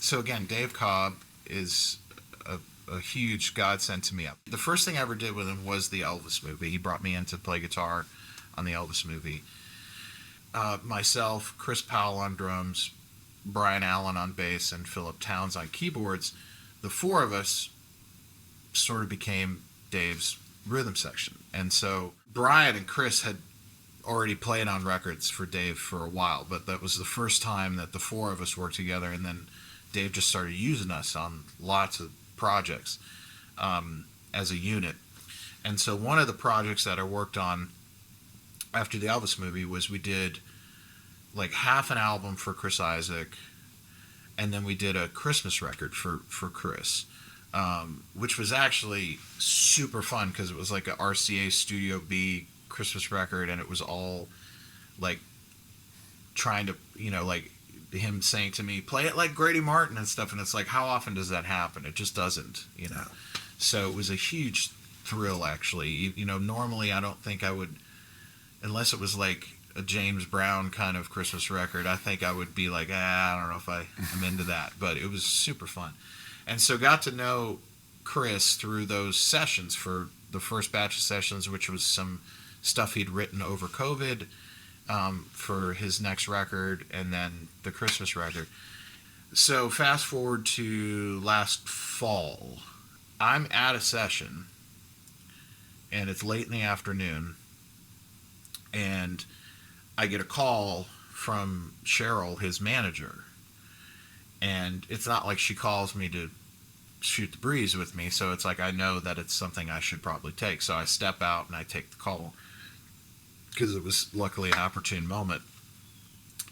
So again, Dave Cobb is a huge godsend to me. The first thing I ever did with him was the Elvis movie. He brought me in to play guitar on the Elvis movie. Myself, Chris Powell on drums, Brian Allen on bass, and Philip Towns on keyboards. The four of us sort of became Dave's rhythm section. And so Brian and Chris had already played on records for Dave for a while, but that was the first time that the four of us worked together, and then Dave just started using us on lots of projects as a unit. And so one of the projects that I worked on after the Elvis movie was we did like half an album for Chris Isaak, and then we did a Christmas record for Chris, which was actually super fun because it was like a RCA Studio B Christmas record, and it was all like trying to, like him saying to me, play it like Grady Martin and stuff, and it's like, how often does that happen? It just doesn't, So it was a huge thrill, actually. Normally I don't think I would, unless it was like a James Brown kind of Christmas record, I think I would be like, I don't know if I'm into that, but it was super fun. And so got to know Chris through those sessions, for the first batch of sessions, which was some stuff he'd written over COVID, for his next record, and then the Christmas record. So fast forward to last fall, I'm at a session, and it's late in the afternoon, and I get a call from Cheryl, his manager, and it's not like she calls me to shoot the breeze with me, so it's like I know that it's something I should probably take. So I step out and I take the call, because it was luckily an opportune moment.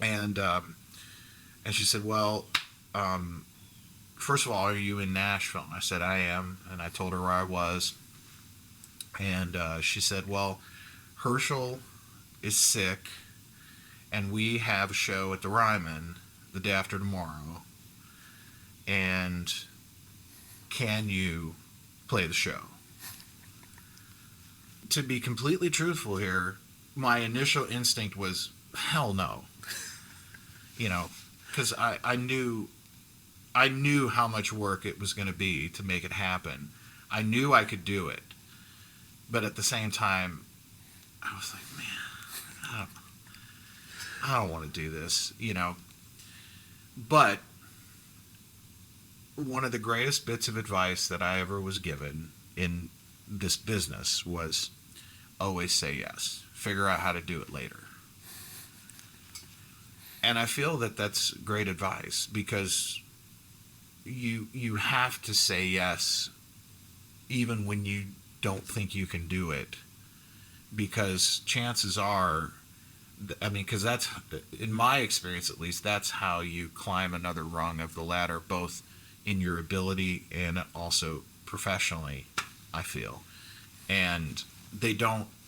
And she said, well, first of all, are you in Nashville? And I said, I am. And I told her where I was. And she said, well, Herschel is sick, and we have a show at the Ryman the day after tomorrow. And can you play the show? To be completely truthful here, my initial instinct was, hell no. Because I knew how much work it was going to be to make it happen. I knew I could do it. But at the same time, I was like, man, I don't want to do this, But one of the greatest bits of advice that I ever was given in this business was always say yes. Figure out how to do it later. And I feel that that's great advice, because you have to say yes even when you don't think you can do it, because chances are, because that's, in my experience at least, that's how you climb another rung of the ladder, both in your ability and also professionally, I feel. And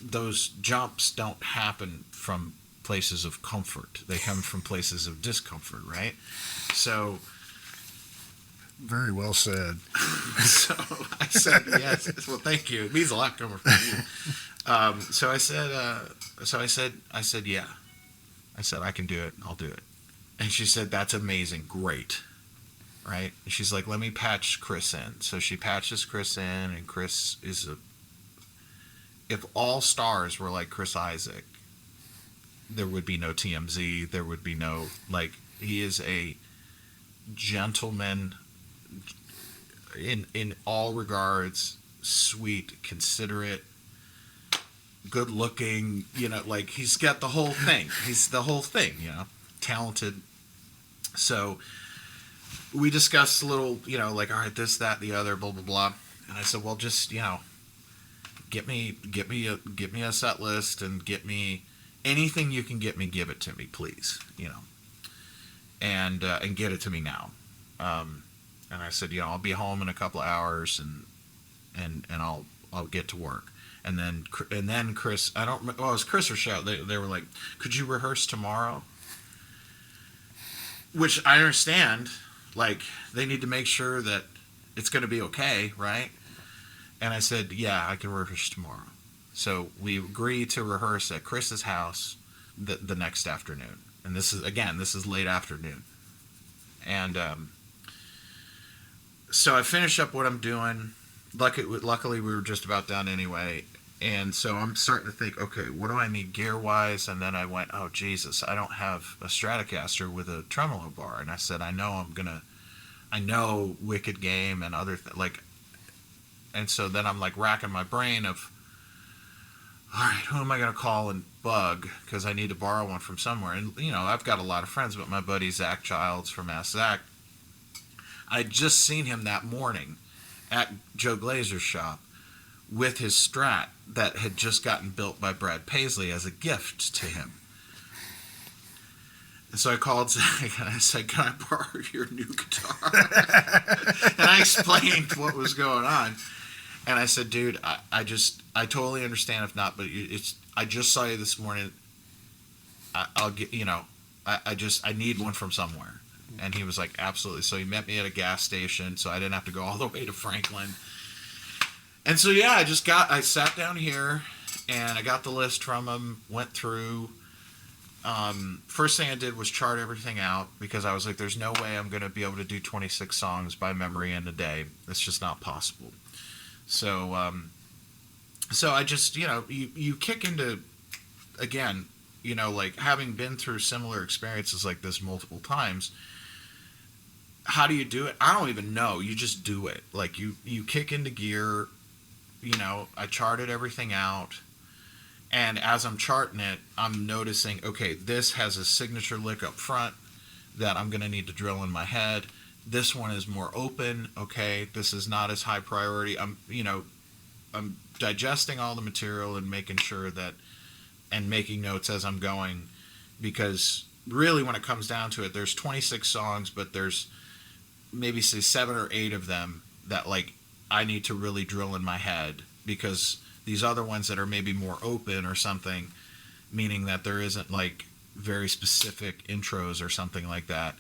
those jumps don't happen from places of comfort. They come from places of discomfort, right? So, very well said. So I said yes. Well, thank you. It means a lot coming from you. So I said yeah. I said, I can do it. I'll do it. And she said, that's amazing. Great. Right? And she's like, let me patch Chris in. So she patches Chris in, and Chris is if all stars were like Chris Isaak, there would be no TMZ. There would be no, he is a gentleman in all regards, sweet, considerate, good looking, he's got the whole thing. He's the whole thing, talented. So we discussed a little, all right, this, that, the other, blah, blah, blah. And I said, well, just, get me a set list, and get me anything you can get me, give it to me, please, and get it to me now. And I said, I'll be home in a couple of hours, and I'll get to work. And then Chris, it was Chris or Cheryl. They were like, could you rehearse tomorrow? Which I understand. They need to make sure that it's going to be okay, right? And I said, yeah, I can rehearse tomorrow. So we agreed to rehearse at Chris's house the next afternoon. And this is late afternoon. And so I finish up what I'm doing. Luckily, we were just about done anyway. And so I'm starting to think, okay, what do I need gear-wise? And then I went, oh, Jesus, I don't have a Stratocaster with a tremolo bar. And I said, I know Wicked Game and other like, and so then I'm like racking my brain of, all right, who am I going to call and bug? Because I need to borrow one from somewhere. And, I've got a lot of friends, but my buddy Zach Childs from Ask Zach, I'd just seen him that morning at Joe Glazer's shop with his Strat that had just gotten built by Brad Paisley as a gift to him. And so I called Zach and I said, can I borrow your new guitar? And I explained what was going on. And I said, dude, I totally understand if not, but I just saw you this morning. I'll get, I need one from somewhere. And he was like, absolutely. So he met me at a gas station, so I didn't have to go all the way to Franklin. And so, yeah, I sat down here, and I got the list from him, went through. First thing I did was chart everything out, because I was like, there's no way I'm going to be able to do 26 songs by memory in a day. It's just not possible. So I just, you kick into, again, like having been through similar experiences like this multiple times, how do you do it? I don't even know. You just do it. Like you kick into gear, I charted everything out. And as I'm charting it, I'm noticing, okay, this has a signature lick up front that I'm going to need to drill in my head. This one is more open. Okay, this is not as high priority. I'm digesting all the material and making sure that, and making notes as I'm going, because really when it comes down to it, there's 26 songs, but there's maybe say 7 or 8 of them that like I need to really drill in my head, because these other ones that are maybe more open or something, meaning that there isn't like very specific intros or something like that,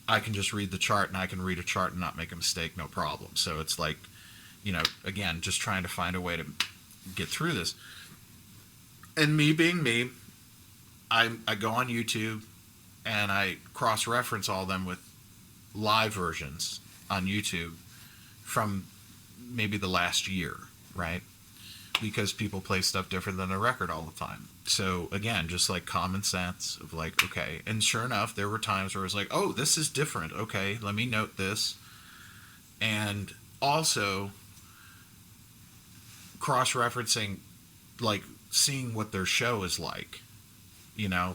I can just read the chart, and I can read a chart and not make a mistake, no problem. So it's like, again, just trying to find a way to get through this. And me being me, I go on YouTube and I cross-reference all them with live versions on YouTube from maybe the last year, right? Because people play stuff different than a record all the time. So again, just like common sense of like, okay. And sure enough, there were times where it was like, oh, this is different. Okay, let me note this. And also cross-referencing, like seeing what their show is like.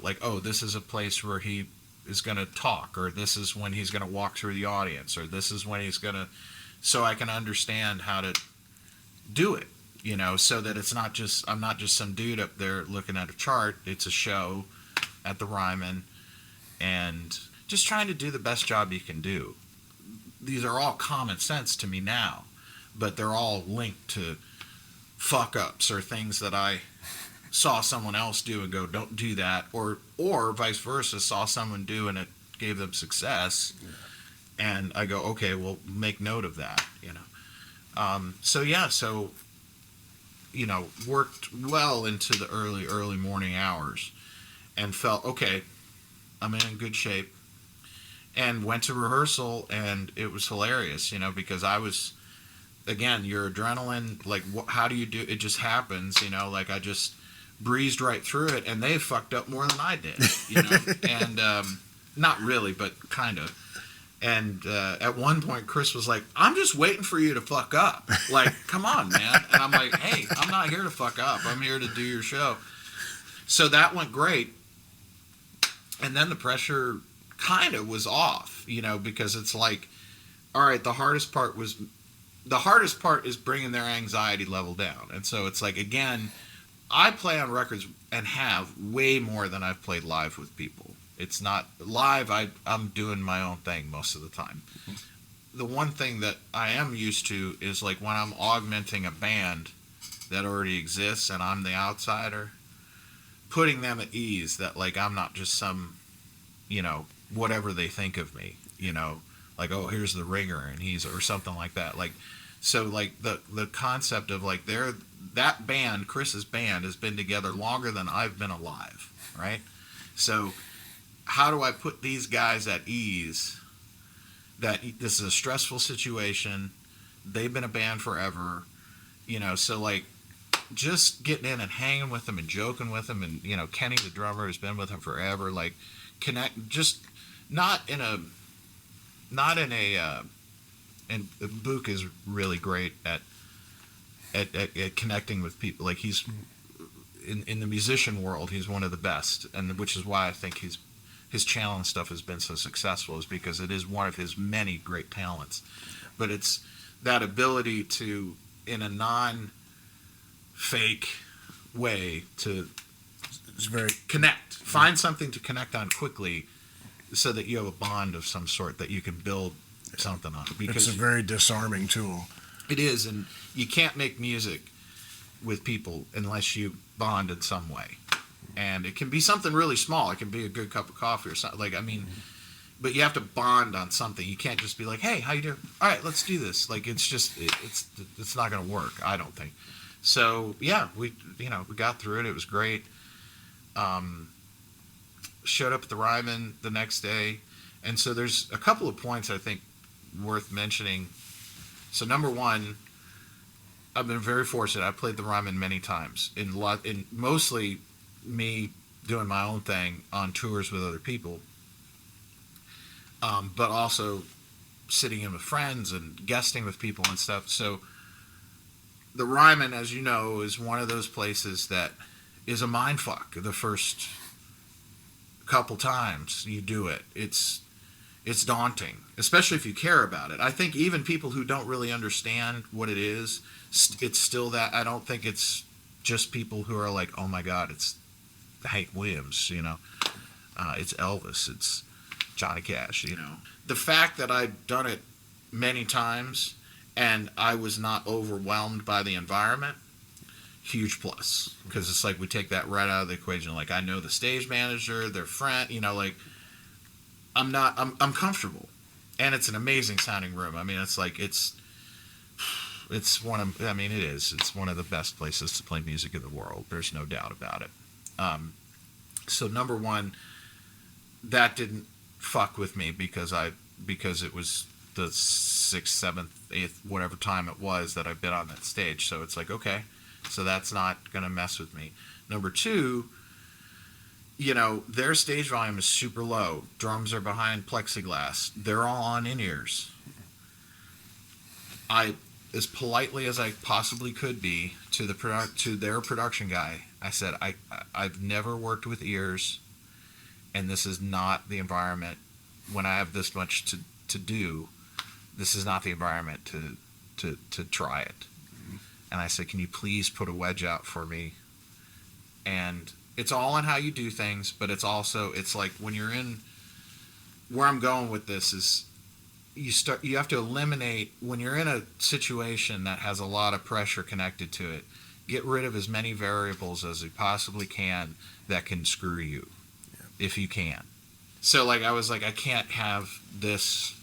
Like, oh, this is a place where he is going to talk, or this is when he's going to walk through the audience, or this is when he's going to, so I can understand how to do it. So that it's not just, I'm not just some dude up there looking at a chart. It's a show at the Ryman, and just trying to do the best job you can do. These are all common sense to me now, but they're all linked to fuck ups or things that I saw someone else do and go, don't do that, or vice versa, saw someone do and it gave them success, and I go, okay, well, make note of that. So worked well into the early morning hours, and felt, okay, I'm in good shape, and went to rehearsal, and it was hilarious, because I was, again, your adrenaline, like, how do you do, it just happens, like I just breezed right through it, and they fucked up more than I did, and not really, but kind of. And at one point, Chris was like, I'm just waiting for you to fuck up. Like, come on, man. And I'm like, hey, I'm not here to fuck up. I'm here to do your show. So that went great. And then the pressure kind of was off, because it's like, all right, the hardest part is bringing their anxiety level down. And so it's like, again, I play on records and have way more than I've played live with people. It's not live. I'm doing my own thing most of the time. The one thing that I am used to is like when I'm augmenting a band that already exists and I'm the outsider, putting them at ease that like I'm not just some, whatever they think of me, like, oh, here's the ringer and he's, or something like that. Like, so like the concept of like that band, Chris's band, has been together longer than I've been alive, right? So how do I put these guys at ease that this is a stressful situation. They've been a band forever, so like just getting in and hanging with them and joking with them, and Kenny the drummer has been with them forever, like connect, just not in a and Book is really great at connecting with people. Like he's in the musician world, he's one of the best, and which is why I think his channel and stuff has been so successful, is because it is one of his many great talents. But it's that ability to, in a non-fake way, to find something to connect on quickly, so that you have a bond of some sort that you can build something on. Because it's a very disarming tool. It is, and you can't make music with people unless you bond in some way. And it can be something really small. It can be a good cup of coffee or something. But you have to bond on something. You can't just be like, "Hey, how you doing? All right, let's do this." Like it's not going to work, I don't think. So yeah, we got through it. It was great. Showed up at the Ryman the next day, and so there's a couple of points I think worth mentioning. So number one, I've been very fortunate. I played the Ryman many times, in mostly me doing my own thing on tours with other people, but also sitting in with friends and guesting with people and stuff. So the Ryman, as you know, is one of those places that is a mind fuck the first couple times you do it. It's daunting, especially if you care about it. I think even people who don't really understand what it is, it's still that. I don't think it's just people who are like, "Oh my God, it's Hank Williams," it's Elvis, it's Johnny Cash, The fact that I'd done it many times and I was not overwhelmed by the environment, huge plus. Because it's like we take that right out of the equation. Like I know the stage manager, their friend, I'm comfortable. And it's an amazing sounding room. I mean, it's one of the best places to play music in the world. There's no doubt about it. So number one, that didn't fuck with me because it was the 6th, 7th, 8th, whatever time it was that I've been on that stage. So it's like, okay, so that's not going to mess with me. Number two, their stage volume is super low. Drums are behind plexiglass. They're all on in-ears. I, as politely as I possibly could be to their production guy, I said, I've never worked with ears, and this is not the environment. When I have this much to do, this is not the environment to try it. And I said, can you please put a wedge out for me? And it's all on how you do things, but it's like when you're in, where I'm going with this is, you have to eliminate, when you're in a situation that has a lot of pressure connected to it, get rid of as many variables as you possibly can that can screw you, if you can. So like I was like, I can't have this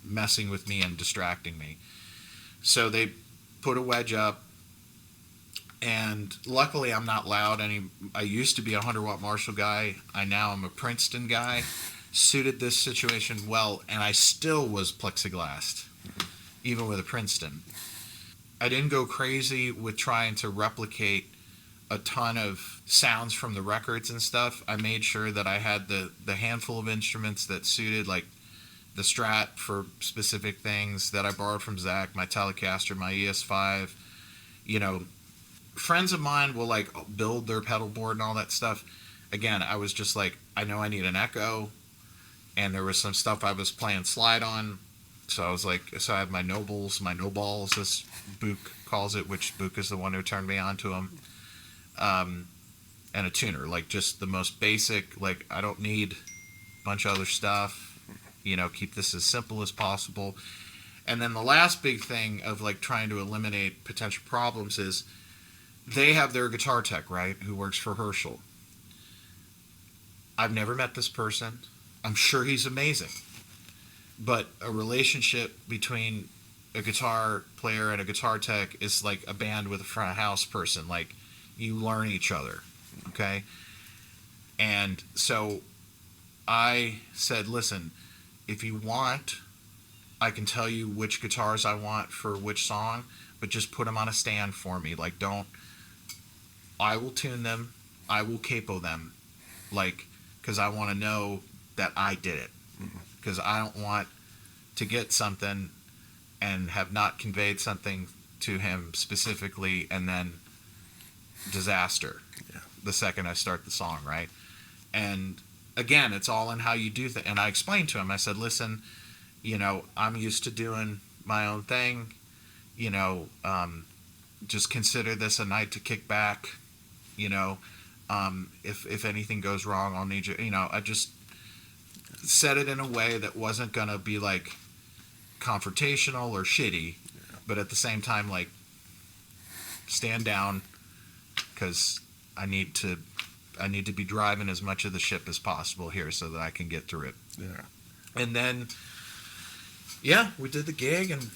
messing with me and distracting me. So they put a wedge up, and luckily I'm not loud I used to be a 100-watt Marshall guy. Now I'm a Princeton guy. Suited this situation well, and I still was plexiglassed, even with a Princeton. I didn't go crazy with trying to replicate a ton of sounds from the records and stuff. I made sure that I had the handful of instruments that suited, like the Strat for specific things that I borrowed from Zach, my Telecaster, my ES5. Friends of mine will like build their pedal board and all that stuff. Again, I was just like, I know I need an echo, and there was some stuff I was playing slide on. So I was like, I had my Nobles, my No-Balls, as Book calls it, which Book is the one who turned me on to them. And a tuner, like just the most basic, like I don't need a bunch of other stuff, keep this as simple as possible. And then the last big thing of like trying to eliminate potential problems is they have their guitar tech, right, who works for Herschel. I've never met this person. I'm sure he's amazing. But a relationship between a guitar player and a guitar tech is like a band with a front of house person. Like, you learn each other, okay? And so I said, listen, if you want I can tell you which guitars I want for which song, but just put them on a stand for me. Like, don't, I will tune them, I will capo them, like, because I want to know that I did it. Because I don't want to get something and have not conveyed something to him specifically and then disaster the second I start the song, right? And again, it's all in how you do things. And I explained to him, I said, listen, you know, I'm used to doing my own thing, you know, just consider this a night to kick back, you know, if anything goes wrong, I'll need you, you know, I just said it in a way that wasn't going to be like confrontational or shitty, but at the same time, like, stand down, because I need to be driving as much of the ship as possible here so that I can get through it. Yeah. And then, we did the gig, and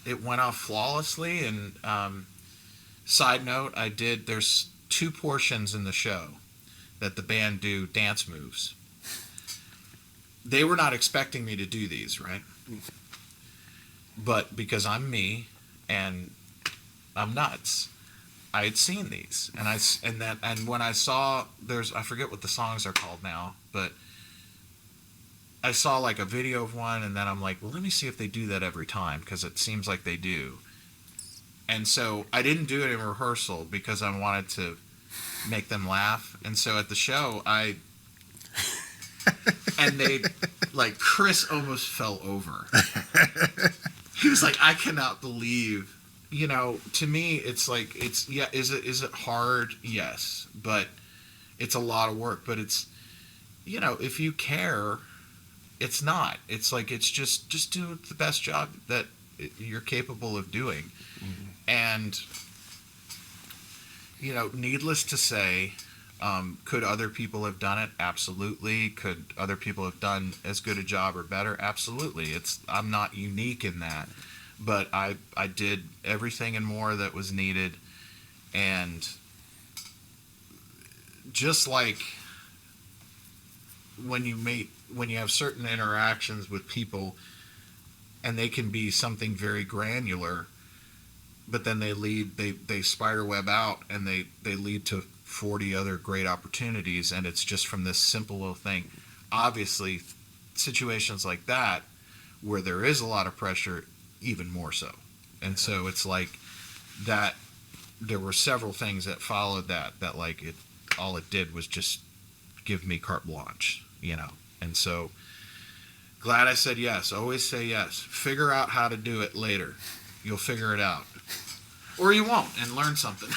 it went off flawlessly. And side note, there's 2 portions in the show that the band do dance moves. They were not expecting me to do these, right? But because I'm me and I'm nuts, I had seen these, and when I saw, I forget what the songs are called now, but I saw like a video of one, and then I'm like, well, let me see if they do that every time, because it seems like they do. And so I didn't do it in rehearsal because I wanted to make them laugh, and so at the show and they, like, Chris almost fell over. He was like, I cannot believe. You know, to me, it's like, is it hard? Yes, but it's a lot of work. But it's, you know, if you care, it's not. It's like, it's just do the best job that you're capable of doing. Mm-hmm. And, you know, needless to say, could other people have done it? Absolutely. Could other people have done as good a job or better? Absolutely. I'm not unique in that. But I did everything and more that was needed. And just like when you have certain interactions with people, and they can be something very granular, but then they spiderweb out, and they lead to 40 other great opportunities, and it's just from this simple little thing. Obviously, situations like that, where there is a lot of pressure, even more so. And so it's like that, there were several things that followed that like, all it did was just give me carte blanche, you know. And so glad I said yes. Always say yes. Figure out how to do it later. You'll figure it out. Or you won't, and learn something.